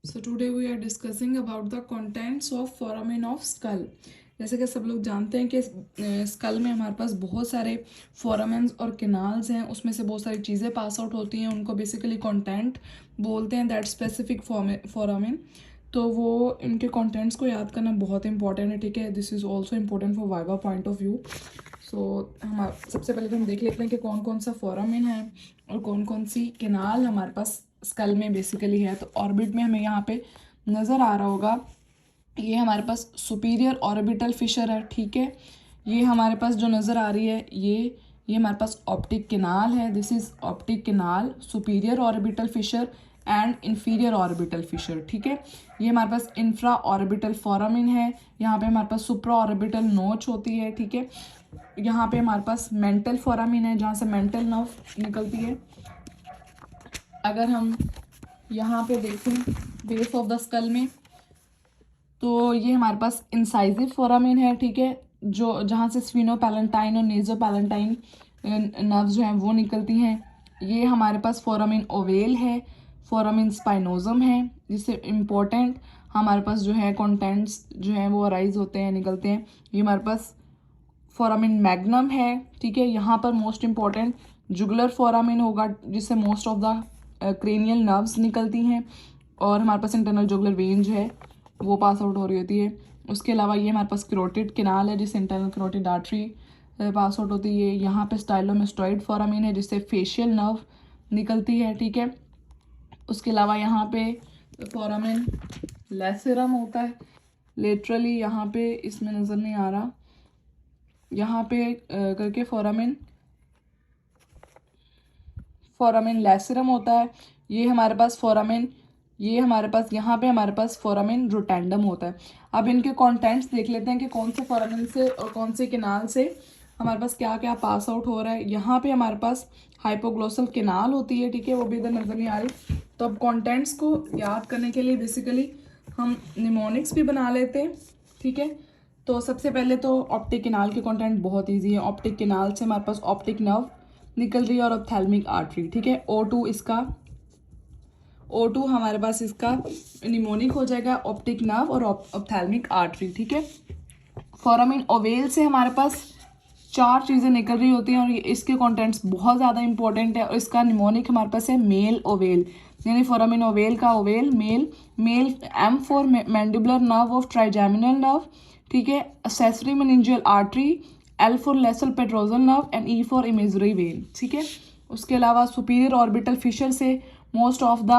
So today we are discussing about the contents of foramen of skull. जैसे कि सब लोग जानते हैं कि स्कल में हमारे पास बहुत सारे फोरामेंस और कैनाल्स हैं, उसमें से बहुत सारी चीज़ें पास आउट होती हैं, उनको बेसिकली कंटेंट बोलते हैं, दैट स्पेसिफिक फोरामेन। तो वो इनके कंटेंट्स को याद करना बहुत इंपॉर्टेंट है, ठीक है। This is also important for viva point of view. So हम सबसे पहले तो हम देख लेते हैं कि कौन कौन सा फोरामेन है और कौन कौन सी कैनाल हमारे पास स्कल में बेसिकली है। तो ऑर्बिट में हमें यहाँ पे नज़र आ रहा होगा, ये हमारे पास सुपीरियर ऑर्बिटल फिशर है, ठीक है। ये हमारे पास जो नज़र आ रही है ये हमारे पास ऑप्टिक कैनाल है। This is optic canal, superior orbital Fisher and inferior orbital Fisher, ठीक है। ये हमारे पास इंफ्रा ऑर्बिटल फोरामिन है। यहाँ पे हमारे पास सुप्रा ऑर्बिटल नोच होती है, ठीक है। यहाँ पे हमारे पास मेंटल फोरामिन है, जहाँ से मेंटल नर्व निकलती है। अगर हम यहाँ पे देखें बेस ऑफ द स्कल में, तो ये हमारे पास इंसाइजिव फोरामिन है, ठीक है, जो जहाँ से स्फीनोपैलेंटाइन और नेजोपैलेंटाइन नर्व्स जो हैं वो निकलती हैं। ये हमारे पास फोरामिन ओवेल है, फोरामिन स्पाइनोजम है, जिससे इम्पोर्टेंट हमारे पास जो है कंटेंट्स जो हैं वो अराइज होते हैं, निकलते हैं। ये हमारे पास फोरामिन मैग्नम है, ठीक है। यहाँ पर मोस्ट इम्पॉर्टेंट जुगुलर फोरामिन होगा, जिससे most of the cranial nerves निकलती हैं, और हमारे पास इंटरनल जुगुलर वेन जो है वो पास आउट हो रही होती है। उसके अलावा ये हमारे पास कैरोटिड कैनाल है, जिससे internal carotid artery pass out होती है। यहाँ पे स्टाइलोमेस्टॉइड फोरामिन है, जिससे फेशियल नर्व निकलती है, ठीक है। उसके अलावा यहाँ पे फोरामिन लेसेरम होता है, लेटरली यहाँ पे इसमें नज़र नहीं आ रहा, यहाँ पे करके फोरामिन लेसेरम होता है। ये हमारे पास यहाँ पे हमारे पास फोरामिन रोटेंडम होता है। अब इनके कंटेंट्स देख लेते हैं कि कौन से फोरामिन से और कौन से कैनाल से हमारे पास क्या क्या पास आउट हो रहा है। यहाँ पे हमारे पास हाइपोग्लोसल कैनाल होती है, ठीक है, वो भी इधर नज़र नहीं आ रही। तो अब कंटेंट्स को याद करने के लिए बेसिकली हम निमोनिक्स भी बना लेते हैं, ठीक है। तो सबसे पहले तो ऑप्टिक कैनाल के कंटेंट बहुत ईजी है। ऑप्टिक कैनाल से हमारे पास ऑप्टिक नर्व निकल रही है और ऑप्थेल्मिक आर्टरी, ठीक है। O2 हमारे पास इसका निमोनिक हो जाएगा, ऑप्टिक नर्व और ऑप्थेल्मिक आर्टरी, ठीक है। फोरामिन ओवेल से हमारे पास 4 चीज़ें निकल रही होती हैं और इसके कंटेंट्स बहुत ज़्यादा इंपॉर्टेंट है, और इसका निमोनिक हमारे पास है मेल ओवेल, यानी फोरामिन ओवेल का ovale MALE M for mandibular nerve of trigeminal nerve, ठीक है। Accessory meningeal artery, L for lesser petrosal nerve and E for emissary vein, ठीक है। उसके अलावा सुपीरियर ऑर्बिटल फिशर से मोस्ट ऑफ द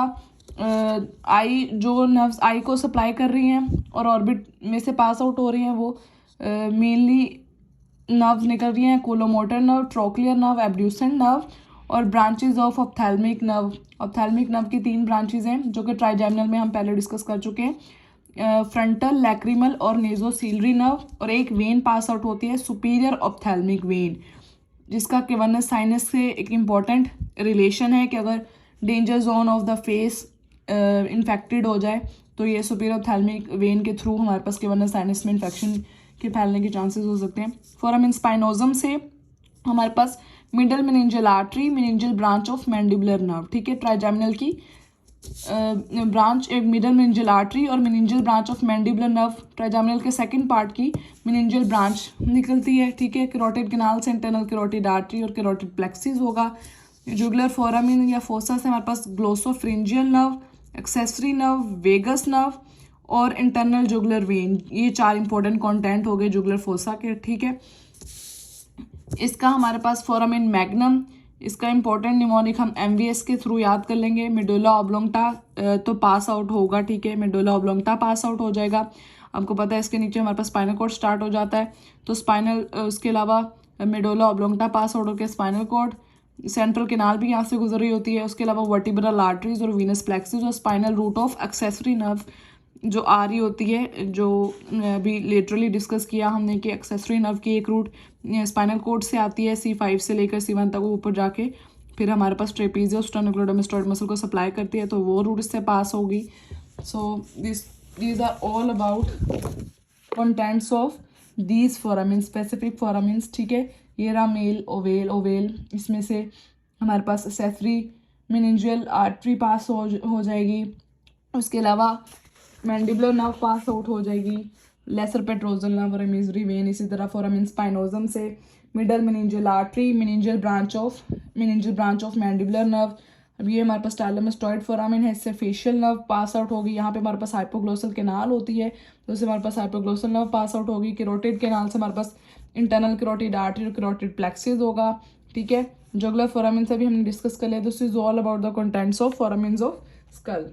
आई जो nerves आई को सप्लाई कर रही हैं और ऑर्बिट में से पास आउट हो रही हैं, वो मेनली नर्व्स निकल रही हैं, oculomotor nerve, trochlear nerve, abducent nerve और branches of ophthalmic nerve. Ophthalmic nerve की 3 ब्रांचेज हैं, जो कि ट्राइजेमिनल में हम पहले डिस्कस कर चुके हैं, फ्रंटल, लैक्रिमल और नेजोसीलरी नर्व। और एक वेन पास आउट होती है, सुपीरियर ऑप्थेल्मिक वेन, जिसका केवनस साइनस से एक इम्पॉर्टेंट रिलेशन है कि अगर danger zone of the face infected हो जाए तो ये सुपीरियर ऑप्थेल्मिक वेन के थ्रू हमारे पास केवनस साइनस में इन्फेक्शन के फैलने के चांसेस हो सकते हैं। फोरामिन स्पाइनोजम से हमारे पास middle meningeal artery, meningeal branch of mandibular nerve, ठीक है। ट्राइजेमिनल की ब्रांच एक मिडल मेनिंजियल आर्टरी और meningeal branch of mandibular nerve, trigeminal के सेकंड पार्ट की मेनिंजियल ब्रांच निकलती है, ठीक है। कैरोटिड कैनाल से इंटरनल कैरोटिड आर्टरी और कैरोटिड प्लेक्सिस होगा। जुगुलर फोरामिन या फोसा से हमारे पास glossopharyngeal nerve, accessory nerve, vagus nerve और इंटरनल जुगुलर वेन। ये 4 इंपॉर्टेंट कंटेंट हो गए जुगुलर फोसा के, ठीक है। इसका हमारे पास फोरामिन मैग्नम, इसका इंपॉर्टेंट निमोनिक हम MVS के थ्रू याद कर लेंगे। मेडुला ऑब्लोंगटा तो पास आउट होगा, ठीक है, मेडुला ऑब्लोंगटा पास आउट हो जाएगा। आपको पता है इसके नीचे हमारे पास स्पाइनल कॉर्ड स्टार्ट हो जाता है, तो उसके अलावा मेडुला ऑब्लोंगटा पास आउट होकर स्पाइनल कॉर्ड, सेंट्रल कैनाल भी यहाँ से गुजर रही होती है। उसके अलावा वर्टिब्रल आर्टरीज और वीनस प्लेक्सिस और spinal root of accessory nerve जो आ रही होती है, जो अभी लेटरली डिस्कस किया हमने कि एक्सेसरी नर्व की एक रूट स्पाइनल कोड से आती है, C5 से लेकर C1 तक वो ऊपर जाके फिर हमारे पास ट्रेपीजियस स्टर्नोक्लेडोमास्टोइड मसल को सप्लाई करती है, तो वो रूट इससे पास होगी। So these are all about contents of these foramen, specific foramens, ठीक है। ये रहा मेल ओवेल, इसमें से हमारे पास एक्सेसरी मेनिंजियल आर्टरी पास हो जाएगी, उसके अलावा मैंडिबुलर नर्व पास आउट हो जाएगी, लेसर पेट्रोजल नर्व और इमेजरी वेन। इसी तरह फोरामिन स्पाइनोजम से middle meningeal artery, meningeal branch of mandibular nerve. अब ये हमारे पास टाइलोमस्टॉइड फोरामिन है, इससे फेशियल नर्व पास आउट होगी। यहाँ पे हमारे पास हाइपोग्लोसल केनाल होती है, तो इससे हमारे पास हाइपोग्लोसल नर्व पास आउट होगी। कैरोटिड केनाल से हमारे पास इंटरनल कैरोटिड आर्टरी और कैरोटिड प्लेक्सिस होगा, ठीक है। जुगुलर फोरामिन से भी हमने डिस्कस कर लिया। This is all about the contents of foramens of school.